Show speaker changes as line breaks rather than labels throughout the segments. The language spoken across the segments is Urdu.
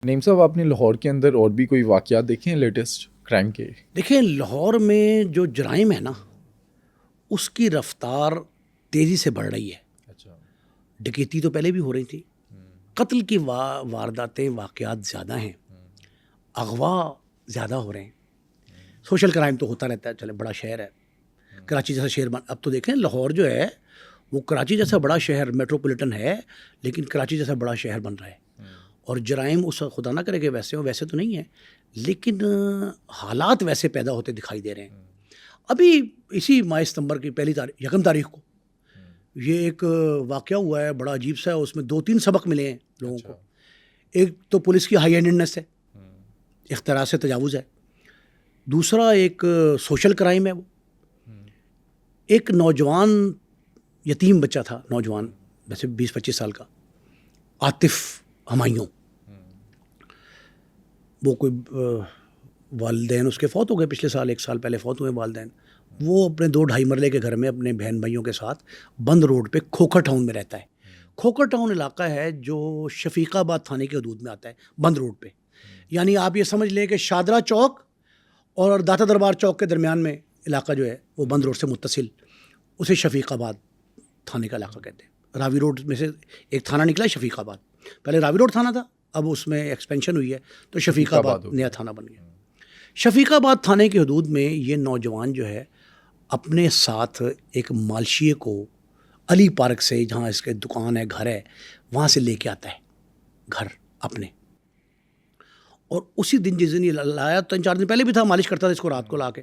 نعیم صاحب، آپ نے لاہور کے اندر اور بھی کوئی واقعات دیکھے ہیں لیٹسٹ کرائم کے؟
دیکھیں، لاہور میں جو جرائم ہے نا، اس کی رفتار تیزی سے بڑھ رہی ہے.
اچھا.
ڈکیتی تو پہلے بھی ہو رہی تھی، قتل کی وارداتیں واقعات زیادہ ہیں، اغوا زیادہ ہو رہے ہیں. سوشل کرائم تو ہوتا رہتا ہے، چلے بڑا شہر ہے، کراچی جیسا شہر اب تو دیکھیں لاہور جو ہے وہ کراچی جیسا بڑا شہر میٹروپولیٹن ہے، لیکن کراچی جیسا بڑا شہر بن رہا ہے. اور جرائم اس خدا نہ کرے کہ ویسے ہو، ویسے تو نہیں ہے، لیکن حالات ویسے پیدا ہوتے دکھائی دے رہے ہیں. ابھی اسی ماہ ستمبر کی پہلی تاریخ، یکم تاریخ کو یہ ایک واقعہ ہوا ہے بڑا عجیب سا. اس میں 2-3 سبق ملے ہیں لوگوں کو. ایک تو پولیس کی ہائی ہینڈنس ہے، اختراع سے تجاوز ہے. دوسرا ایک سوشل کرائم ہے. وہ ایک نوجوان یتیم بچہ تھا، نوجوان ویسے 20-25 سال کا، عاطف ہمایوں. وہ کوئی والدین اس کے فوت ہو گئے پچھلے سال، 1 سال پہلے فوت ہوئے والدین. وہ اپنے 2-2.5 مرلے کے گھر میں اپنے بہن بھائیوں کے ساتھ بند روڈ پہ کھوکھر ٹاؤن میں رہتا ہے. کھوکھر ٹاؤن علاقہ ہے جو شفیق آباد تھانے کے حدود میں آتا ہے، بند روڈ پہ. یعنی آپ یہ سمجھ لیں کہ شادرہ چوک اور داتا دربار چوک کے درمیان میں علاقہ جو ہے وہ بند روڈ سے متصل، اسے شفیق آباد تھانے کا علاقہ کہتے ہیں. راوی روڈ میں سے ایک تھانہ نکلا ہے شفیق آباد. پہلے راوی روڈ تھانہ تھا، اب اس میں ایکسپینشن ہوئی ہے تو شفیق آباد نیا تھانہ بن گیا. شفیق آباد تھانے کے حدود میں یہ نوجوان جو ہے اپنے ساتھ ایک مالشیے کو علی پارک سے، جہاں اس کے دکان ہے، گھر ہے، وہاں سے لے کے آتا ہے گھر اپنے. اور اسی دن جس دن یہ لایا، 3-4 دن پہلے بھی تھا، مالش کرتا تھا اس کو رات کو لا کے.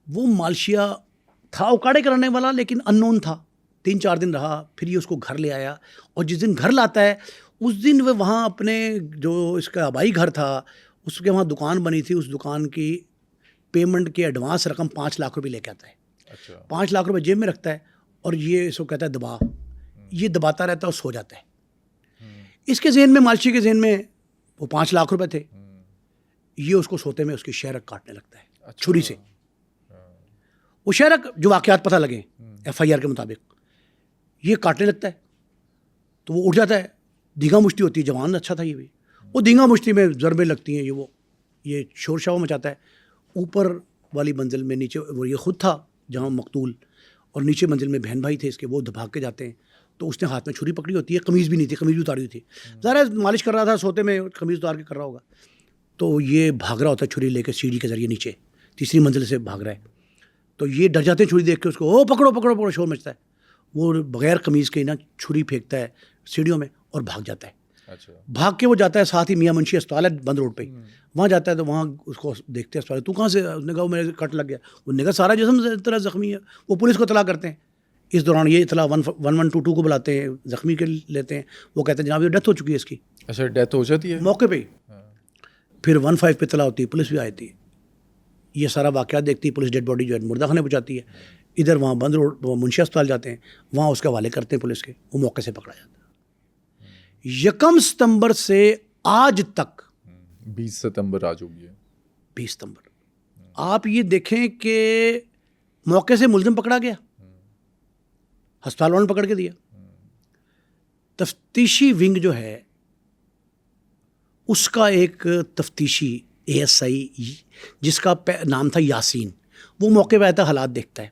وہ مالشیا تھا اوکاڑے کرنے والا، لیکن اننون تھا. 3-4 دن رہا، پھر یہ اس کو گھر لے آیا. اور جس دن گھر لاتا ہے اس دن وہ وہاں اپنے جو اس کا آبائی گھر تھا، اس کے وہاں دکان بنی تھی، اس دکان کی پیمنٹ کے ایڈوانس رقم 5 لاکھ روپے لے کے آتا ہے. 5 لاکھ روپے جیب میں رکھتا ہے اور یہ اس کو کہتا ہے دبا. یہ دباتا رہتا ہے اور سو جاتا ہے. اس کے ذہن میں، مالشی کے ذہن میں، وہ 5 لاکھ روپے تھے. یہ اس کو سوتے میں اس کی شہرک کاٹنے لگتا ہے چھری سے. وہ شہرک جو واقعات پتہ لگے FIR کے مطابق، یہ کاٹنے لگتا ہے تو وہ اٹھ جاتا ہے. دھینگا مشتی ہوتی ہے، جوان اچھا تھا یہ بھی. وہ دھینگا مشتی میں ضربیں لگتی ہیں، یہ شور شاور مچاتا ہے. اوپر والی منزل میں، نیچے وہ یہ خود تھا جہاں مقتول، اور نیچے منزل میں بہن بھائی تھے اس کے، وہ بھاگ کے جاتے ہیں. تو اس نے ہاتھ میں چھری پکڑی ہوتی ہے، قمیض بھی نہیں تھی، قمیض بھی اتاری ہوئی تھی. ظاہر مالش کر رہا تھا سوتے میں، قمیض اتار کے کر رہا ہوگا. تو یہ بھاگ رہا ہوتا ہے چھری لے کے سیڑھی کے ذریعے نیچے 3ری منزل سے بھاگ رہا ہے. تو یہ ڈر جاتے ہیں چھری دیکھ کے اس کو، او پکڑو پکڑو پکڑو، شور مچتا ہے. وہ بغیر قمیض کے نا چھری پھینکتا ہے سیڑھیوں میں اور بھاگ جاتا ہے. بھاگ کے وہ جاتا ہے، ساتھ ہی میاں منشی اسپتال ہے بند روڈ پہ، وہاں جاتا ہے. تو وہاں اس کو دیکھتے ہیں اسپتال، تو کہاں سے؟ اس نے کہا میرے کٹ لگ گیا. انہوں نے کہا سارا جسم طرح زخمی ہے. وہ پولیس کو اطلاع کرتے ہیں. اس دوران یہ اطلاع 1122 کو بلاتے ہیں، زخمی کے لیتے ہیں. وہ کہتے ہیں جناب یہ ڈیتھ ہو چکی ہے اس کی.
اچھا، ڈیتھ ہو جاتی ہے
موقع پہ ہی. پھر 15 پہ اطلاع ہوتی ہے، پولیس بھی آتی ہے. یہ سارا واقعات دیکھتی ہے پولیس. ڈیڈ باڈی جو ہے مردہ خانے پہنچاتی ہے. ادھر وہاں بند روڈ منشی اسپتال جاتے ہیں، وہاں اس کے حوالے کرتے ہیں پولیس کے. وہ موقع سے پکڑا جاتا ہے. 1 ستمبر سے آج تک
20 ستمبر آج ہو گیا.
20 ستمبر آپ یہ دیکھیں کہ موقع سے ملزم پکڑا گیا، ہسپتال والوں نے پکڑ کے دیا. تفتیشی ونگ جو ہے اس کا ایک تفتیشی ASI جس کا نام تھا یاسین، وہ موقع پہ آتا ہے، حالات دیکھتا ہے،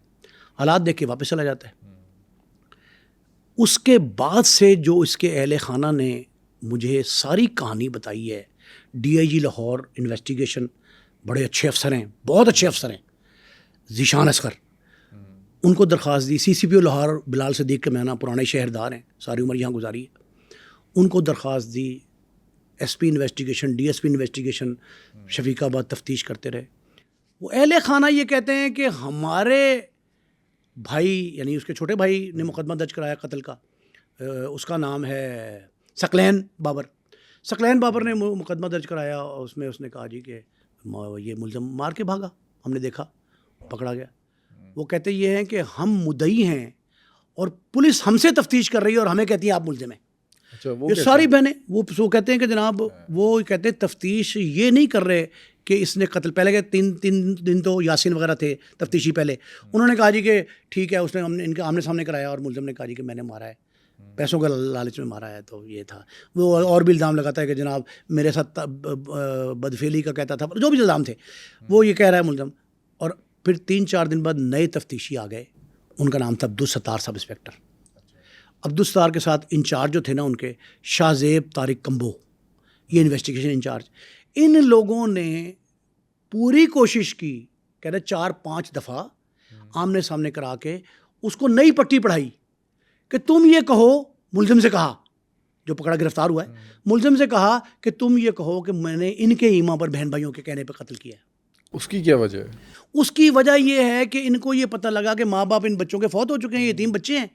حالات دیکھ کے واپس چلا جاتا ہے. اس کے بعد سے جو اس کے اہل خانہ نے مجھے ساری کہانی بتائی ہے، DIG لاہور انویسٹیگیشن، بڑے اچھے افسر ہیں، بہت اچھے افسر ہیں، ذیشان اصغر، ان کو درخواست دی. CCPO لاہور بلال صدیق کے میاں پرانے شہردار ہیں، ساری عمر یہاں گزاری ہے، ان کو درخواست دی. SP انویسٹیگیشن، DSP انویسٹیگیشن، شفیق آباد تفتیش کرتے رہے. وہ اہل خانہ یہ کہتے ہیں کہ ہمارے بھائی، یعنی اس کے چھوٹے بھائی نے مقدمہ درج کرایا قتل کا. اس کا نام ہے ثقلین بابر. ثقلین بابر نے مقدمہ درج کرایا اور اس میں اس نے کہا جی کہ یہ ملزم مار کے بھاگا، ہم نے دیکھا، پکڑا گیا. وہ کہتے یہ ہیں کہ ہم مدعی ہیں اور پولیس ہم سے تفتیش کر رہی ہے اور ہمیں کہتی ہے آپ ملزم ہیں. یہ ساری بہنیں وہ کہتے ہیں کہ جناب، وہ کہتے ہیں تفتیش یہ نہیں کر رہے کہ اس نے قتل، پہلے کہ 3 دن تو یاسین وغیرہ تھے تفتیشی پہلے، انہوں نے کہا جی کہ ٹھیک ہے، اس نے ان کے آمنے سامنے کرایا اور ملزم نے کہا جی کہ میں نے مارا ہے. پیسوں کا لالچ میں مارا ہے. تو یہ تھا. وہ اور بھی الزام لگاتا ہے کہ جناب میرے ساتھ بدفعلی کا کہتا تھا, جو بھی الزام تھے وہ یہ کہہ رہا ہے ملزم. اور پھر 3-4 دن بعد نئے تفتیشی آ گئے, ان کا نام تھا عبدالستار سب انسپیکٹر. عبدالستار کے ساتھ انچارج جو تھے نا ان کے, شاہ زیب طارق کمبو, یہ انویسٹیگیشن انچارج. ان لوگوں نے پوری کوشش کی, کہہ رہے 4-5 دفعہ آمنے سامنے کرا کے اس کو نئی پٹی پڑھائی کہ تم یہ کہو, ملزم سے کہا جو پکڑا گرفتار ہوا ہے, ملزم سے کہا کہ تم یہ کہو کہ میں نے ان کے ایما پر بہن بھائیوں کے کہنے پہ قتل کیا ہے.
اس کی کیا وجہ ہے؟
اس کی وجہ یہ ہے کہ ان کو یہ پتہ لگا کہ ماں باپ ان بچوں کے فوت ہو چکے ہیں, یتیم بچے ہیں,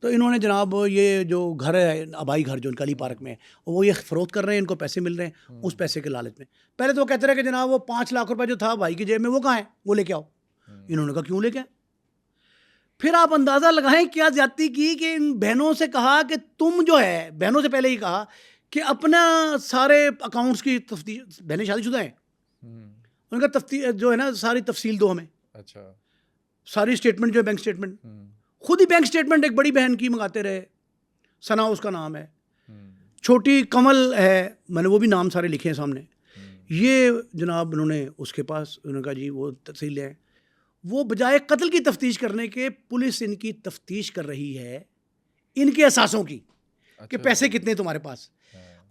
تو انہوں نے جناب یہ جو گھر ہے آبائی گھر جو ان کلی پارک میں, وہ یہ فروخت کر رہے ہیں, ان کو پیسے مل رہے ہیں, اس پیسے کے لالچ میں. پہلے تو وہ کہتے رہے کہ جناب وہ 5 لاکھ روپے جو تھا بھائی کی جیب میں وہ کہاں ہے, وہ لے کے آؤ. انہوں نے کہا کیوں لے کے آئے؟ پھر آپ اندازہ لگائیں کیا زیادتی کی کہ ان بہنوں سے کہا کہ تم جو ہے, بہنوں سے پہلے ہی کہا کہ اپنا سارے اکاؤنٹس کی تفتیش, بہنیں شادی شدہ ہیں, ان کا تفتیش جو ہے نا ساری تفصیل دو ہمیں.
اچھا.
ساری اسٹیٹمنٹ جو ہے بینک اسٹیٹمنٹ, خود ہی بینک اسٹیٹمنٹ ایک بڑی بہن کی منگاتے رہے, ثنا اس کا نام ہے, چھوٹی کمل ہے, میں نے وہ بھی نام سارے لکھے ہیں سامنے. یہ جناب انہوں نے اس کے پاس, انہوں نے کہا جی وہ تفصیل ہے. وہ بجائے قتل کی تفتیش کرنے کے پولیس ان کی تفتیش کر رہی ہے ان کے اثاثوں کی کہ پیسے کتنے تمہارے پاس.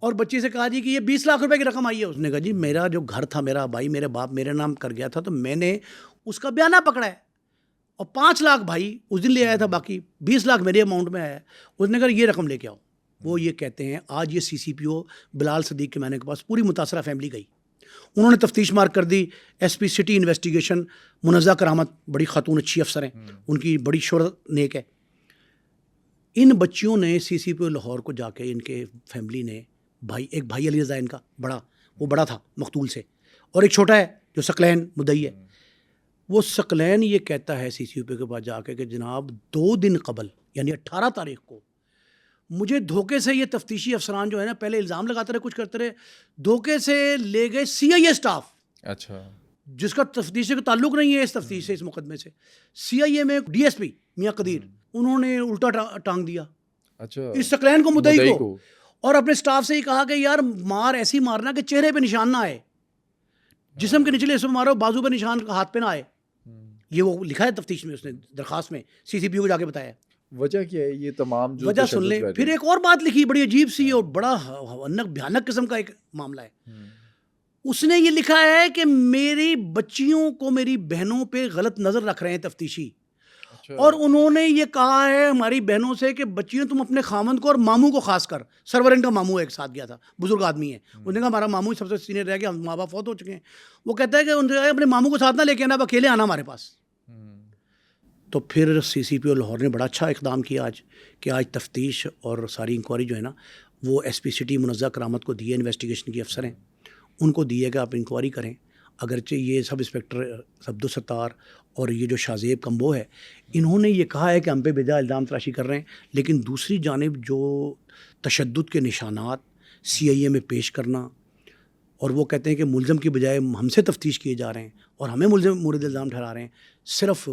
اور بچی سے کہا جی کہ یہ 20 لاکھ روپے کی رقم آئی ہے. اس نے کہا جی میرا جو گھر تھا, میرا بھائی میرے باپ میرے نام کر گیا تھا, تو میں نے اس کا بیانہ پکڑا ہے, اور 5 لاکھ بھائی اس دن لے آیا تھا, باقی 20 لاکھ میرے اماؤنٹ میں آیا ہے. اس نے کہا یہ رقم لے کے آؤ. وہ یہ کہتے ہیں آج یہ CCPO بلال صدیق کے معنی کے پاس پوری متاثرہ فیملی گئی. انہوں نے تفتیش مار کر دی. SP سٹی انویسٹیگیشن منزہ کرامت, بڑی خاتون اچھی افسر ہیں, ان کی بڑی شہرت نیک ہے. ان بچیوں نے CCPO لاہور کو جا کے ان کے فیملی نے, بھائی ایک بھائی علی رضا ان کا بڑا, وہ بڑا تھا مقتول سے, اور ایک چھوٹا ہے جو ثقلین مدعی ہے. وہ ثقلین یہ کہتا ہے CCPO کے پاس جا کے کہ جناب 2 دن قبل یعنی 18 تاریخ کو مجھے دھوکے سے یہ تفتیشی افسران جو ہے نا, پہلے الزام لگاتے رہے, کچھ کرتے رہے, دھوکے سے لے گئے CIA اسٹاف,
اچھا,
جس کا تفتیش سے تعلق نہیں ہے اس تفتیش سے, اس مقدمے سے. CIA میں DSP میاں قدیر, انہوں نے الٹا ٹانگ دیا
اچھا
اس ثقلین کو, مدعی کو, اور اپنے اسٹاف سے ہی کہا کہ یار مار ایسی مارنا کہ چہرے پہ نشان نہ آئے, جسم کے نچلے حصے میں مارو, بازو پہ نشان, ہاتھ پہ نہ آئے. یہ وہ لکھا ہے تفتیش میں, اس نے درخواست میں CCPO کو جا کے بتایا.
وجہ کیا ہے یہ تمام جو
وجہ سن لیں. پھر ایک اور بات لکھی بڑی عجیب سی اور بڑا بھیانک قسم کا ایک معاملہ ہے. اس نے یہ لکھا ہے کہ میری بچیوں کو, میری بہنوں پہ غلط نظر رکھ رہے ہیں تفتیشی, اور انہوں نے یہ کہا ہے ہماری بہنوں سے کہ بچیوں تم اپنے خامند کو اور ماموں کو, خاص کر سرورن کا ماموں ایک ساتھ گیا تھا, بزرگ آدمی ہے, انہوں نے کہا ہمارا ماموں سب سے سینئر رہ گیا, ماں باپ فوت ہو چکے ہیں. وہ کہتا ہے کہ انہوں نے اپنے ماموں کو ساتھ نہ لے کے آنا, اب اکیلے آنا ہمارے پاس. تو پھر CCPO لاہور نے بڑا اچھا اقدام کیا آج, کہ آج تفتیش اور ساری انکوائری جو ہے نا وہ SP سٹی منزہ کرامت کو دی ہے, انویسٹیگیشن کی افسر ہیں, ان کو دی ہے کہ آپ انکوائری کریں. اگرچہ یہ سب انسپیکٹر عبدالستار اور یہ جو شاہ زیب کمبو ہے, انہوں نے یہ کہا ہے کہ ہم پہ بجا الزام تراشی کر رہے ہیں, لیکن دوسری جانب جو تشدد کے نشانات CIA میں پیش کرنا, اور وہ کہتے ہیں کہ ملزم کی بجائے ہم سے تفتیش کیے جا رہے ہیں اور ہمیں ملزم مورد الزام ٹھہرا رہے ہیں, صرف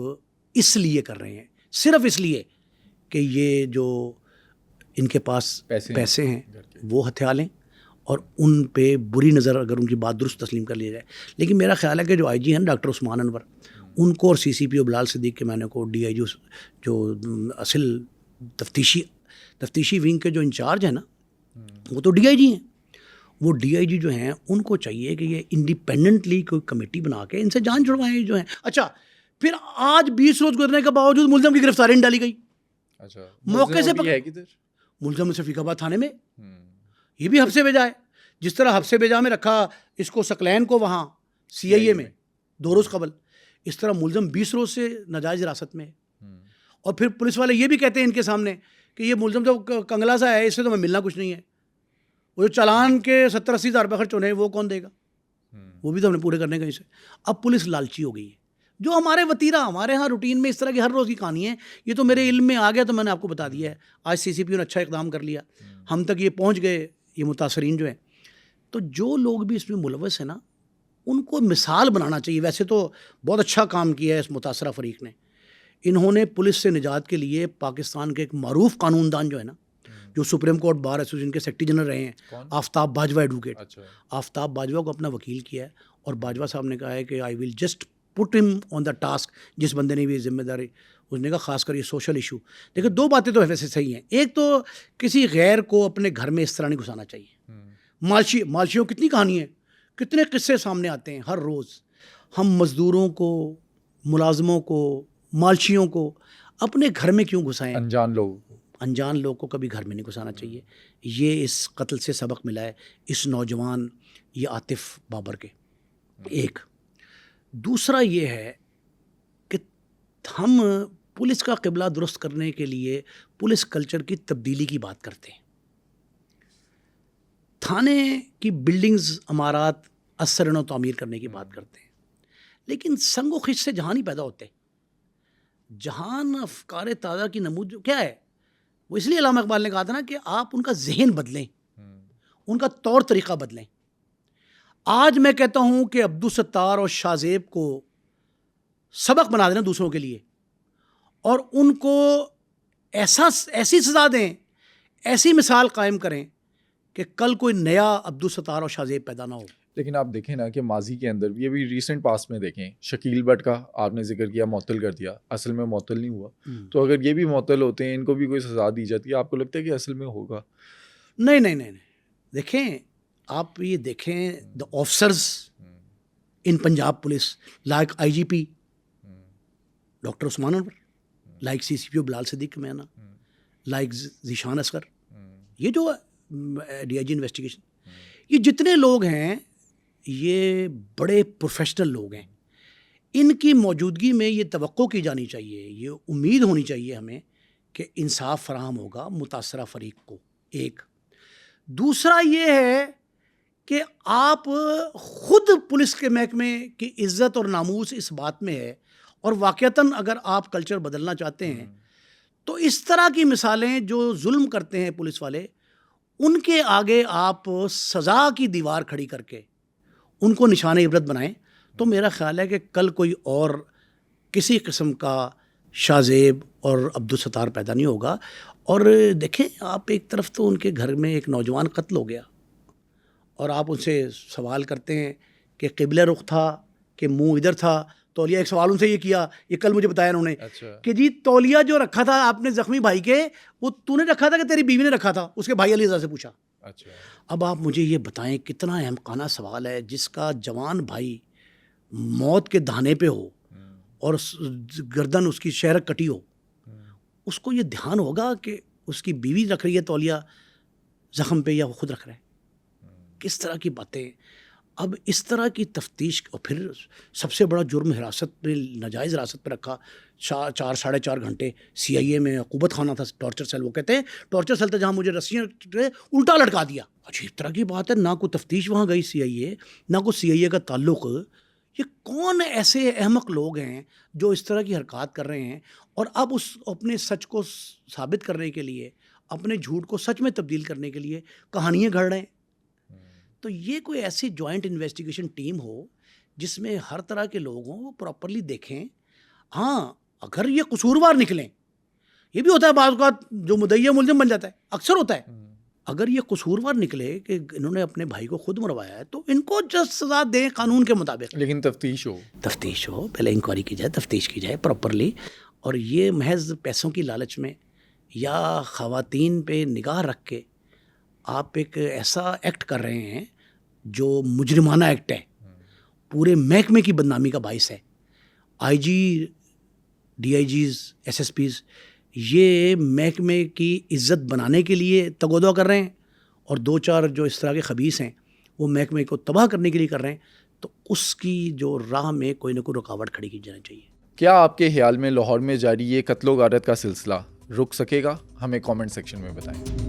اس لیے کر رہے ہیں, صرف اس لیے کہ یہ جو ان کے پاس پیسے ہیں وہ ہتھیار لیں اور ان پہ بری نظر اگر ان کی بات درست تسلیم کر لی جائے. لیکن میرا خیال ہے کہ جو IG ہیں ڈاکٹر عثمان انور, ان کو اور CCPO بلال صدیق کے معنی کو DIG جو اصل تفتیشی ونگ کے جو انچارج ہیں نا, وہ تو DIG ہیں. وہ DIG جو ہیں ان کو چاہیے کہ یہ انڈیپینڈنٹلی کوئی کمیٹی بنا کے ان سے جان چھڑوائیں جو ہیں. اچھا, پھر آج 20 روز گزرنے کے باوجود ملزم کی گرفتاری نہیں ڈالی گئی.
اچھا,
موقع سے ملزم شفیق آباد تھانے میں, یہ بھی حبسے بھیجا ہے. جس طرح حبسے بھیجا میں رکھا اس کو ثقلین کو وہاں CIA میں 2 روز قبل, اس طرح ملزم 20 روز سے ناجائز حراست میں. اور پھر پولیس والے یہ بھی کہتے ہیں ان کے سامنے کہ یہ ملزم تو کنگلا سا ہے, اس سے تو ہمیں ملنا کچھ نہیں ہے, وہ جو چالان کے 70-80 ہزار روپے خرچ ہونے ہیں وہ کون دے گا, وہ بھی تو ہم نے پورے کرنے کہیں سے. اب پولیس لالچی ہو گئی ہے, جو ہمارے وتیرہ ہمارے ہاں روٹین میں اس طرح کی ہر روز کی کہانی ہے. یہ تو میرے علم میں آ گیا تو میں نے آپ کو بتا دیا ہے. آج CCPO نے اچھا اقدام کر لیا, ہم تک یہ پہنچ گئے یہ متاثرین جو ہیں. تو جو لوگ بھی اس میں ملوث ہیں نا, ان کو مثال بنانا چاہیے. ویسے تو بہت اچھا کام کیا ہے اس متاثرہ فریق نے. انہوں نے پولیس سے نجات کے لیے پاکستان کے ایک معروف قانون دان جو ہے نا جو سپریم کورٹ بار ایسوسیشن کے سیکرٹری جنرل رہے ہیں, آفتاب باجوہ ایڈوکیٹ.
اچھا.
آفتاب باجوہ کو اپنا وکیل کیا ہے, اور باجوہ صاحب نے کہا ہے کہ آئی ول جسٹ پٹ ہم آن دا ٹاسک. جس بندے نے بھی ذمہ داری, اس نے کہا خاص کر یہ سوشل ایشو. دیکھیں دو باتیں تو ویسے صحیح ہیں. ایک تو کسی غیر کو اپنے گھر میں اس طرح نہیں گھسانا چاہیے. مالشیوں کتنی کہانی ہیں, کتنے قصے سامنے آتے ہیں ہر روز. ہم مزدوروں کو, ملازموں کو, مالشیوں کو اپنے گھر میں کیوں گھسائیں؟ انجان لوگ کو کبھی گھر میں نہیں گھسانا چاہیے. یہ اس قتل سے سبق ملا ہے اس نوجوان یہ عاطف بابر کے. ایک دوسرا یہ ہے کہ ہم پولیس کا قبلہ درست کرنے کے لیے پولیس کلچر کی تبدیلی کی بات کرتے ہیں. تھانے کی بلڈنگز عمارات اثر و تعمیر کرنے کی بات کرتے ہیں, لیکن سنگ و خش سے جہان ہی پیدا ہوتے. جہان افکار تازہ کی نمود کیا ہے, وہ اس لیے علامہ اقبال نے کہا تھا نا کہ آپ ان کا ذہن بدلیں, ان کا طور طریقہ بدلیں. آج میں کہتا ہوں کہ عبدالستار اور شاہ زیب کو سبق بنا دینا دوسروں کے لیے, اور ان کو ایسی سزا دیں, ایسی مثال قائم کریں کہ کل کوئی نیا عبدالستار اور شاہ زیب پیدا نہ ہو.
لیکن آپ دیکھیں نا کہ ماضی کے اندر یہ بھی ریسنٹ پاس میں دیکھیں, شکیل بٹ کا آپ نے ذکر کیا, معطل کر دیا, اصل میں معطل نہیں ہوا. تو اگر یہ بھی معطل ہوتے ہیں, ان کو بھی کوئی سزا دی جاتی ہے, آپ کو لگتا ہے کہ اصل میں ہوگا؟
نہیں. دیکھیں آپ یہ دیکھیں the officers in Punjab police like I G P doctor Usman Anwar, like C C P O Bilal Siddique Miana, like Zeeshan Asghar, یہ جو ڈی آئی جی انویسٹیگیشن, یہ جتنے لوگ ہیں یہ بڑے پروفیشنل لوگ ہیں. ان کی موجودگی میں یہ توقع کی جانی چاہیے, یہ امید ہونی چاہیے ہمیں کہ انصاف فراہم ہوگا متاثرہ فریق کو. ایک دوسرا یہ ہے کہ آپ خود پولیس کے محکمے کی عزت اور ناموس اس بات میں ہے, اور واقعتاً اگر آپ کلچر بدلنا چاہتے ہیں تو اس طرح کی مثالیں جو ظلم کرتے ہیں پولیس والے, ان کے آگے آپ سزا کی دیوار کھڑی کر کے ان کو نشان عبرت بنائیں, تو میرا خیال ہے کہ کل کوئی اور کسی قسم کا شاہ زیب اور عبدالستار پیدا نہیں ہوگا. اور دیکھیں آپ ایک طرف تو ان کے گھر میں ایک نوجوان قتل ہو گیا, اور آپ ان سے سوال کرتے ہیں کہ قبلہ رخ تھا کہ منہ ادھر تھا. تولیہ ایک سوال ان سے یہ کیا, یہ کل مجھے بتایا انہوں نے کہ جی تولیہ جو رکھا تھا آپ نے زخمی بھائی کے, وہ تو نے رکھا تھا کہ تیری بیوی نے رکھا تھا؟ اس کے بھائی علی رضا سے پوچھا. اب آپ مجھے یہ بتائیں کتنا احمقانہ سوال ہے, جس کا جوان بھائی موت کے دہانے پہ ہو اور گردن اس کی شہرک کٹی ہو, اس کو یہ دھیان ہوگا کہ اس کی بیوی رکھ رہی ہے تولیہ زخم پہ یا وہ خود رکھ رہا ہے؟ کس طرح کی باتیں. اب اس طرح کی تفتیش, اور پھر سب سے بڑا جرم حراست پہ, ناجائز حراست پہ رکھا 4.5 گھنٹے. سی آئی اے میں عقوبت خانہ تھا, ٹارچر سیل, وہ کہتے ہیں ٹارچر سیل تھا جہاں مجھے رسیاں الٹا لٹکا دیا. عجیب طرح کی بات ہے, نہ کوئی تفتیش وہاں گئی سی آئی اے, نہ کوئی سی آئی اے کا تعلق. یہ کون ایسے احمق لوگ ہیں جو اس طرح کی حرکات کر رہے ہیں, اور اب اس اپنے سچ کو ثابت کرنے کے لیے, اپنے جھوٹ کو سچ میں تبدیل کرنے کے لیے کہانیاں گھڑ رہے ہیں. تو یہ کوئی ایسی جوائنٹ انویسٹیگیشن ٹیم ہو جس میں ہر طرح کے لوگ ہوں, وہ پراپرلی دیکھیں. ہاں اگر یہ قصوروار نکلیں, یہ بھی ہوتا ہے بعض اوقات جو مدعی ملزم بن جاتا ہے, اکثر ہوتا ہے. اگر یہ قصوروار نکلے کہ انہوں نے اپنے بھائی کو خود مروایا ہے, تو ان کو جسٹ سزا دیں قانون کے مطابق.
لیکن تفتیش ہو,
پہلے انکوائری کی جائے, تفتیش کی جائے پراپرلی. اور یہ محض پیسوں کی لالچ میں یا خواتین پہ نگاہ رکھ کے آپ ایک ایسا ایکٹ کر رہے ہیں جو مجرمانہ ایکٹ ہے, پورے محکمے کی بدنامی کا باعث ہے. I G, D I Gs, S S Ps یہ محکمے کی عزت بنانے کے لیے تگودع کر رہے ہیں, اور 2-4 جو اس طرح کے خبیث ہیں وہ محکمے کو تباہ کرنے کے لیے کر رہے ہیں. تو اس کی جو راہ میں کوئی نہ کوئی رکاوٹ کھڑی کی جانی چاہیے.
کیا آپ کے خیال میں لاہور میں جاری یہ قتل و غارت کا سلسلہ رک سکے گا؟ ہمیں کامنٹ سیکشن میں بتائیں.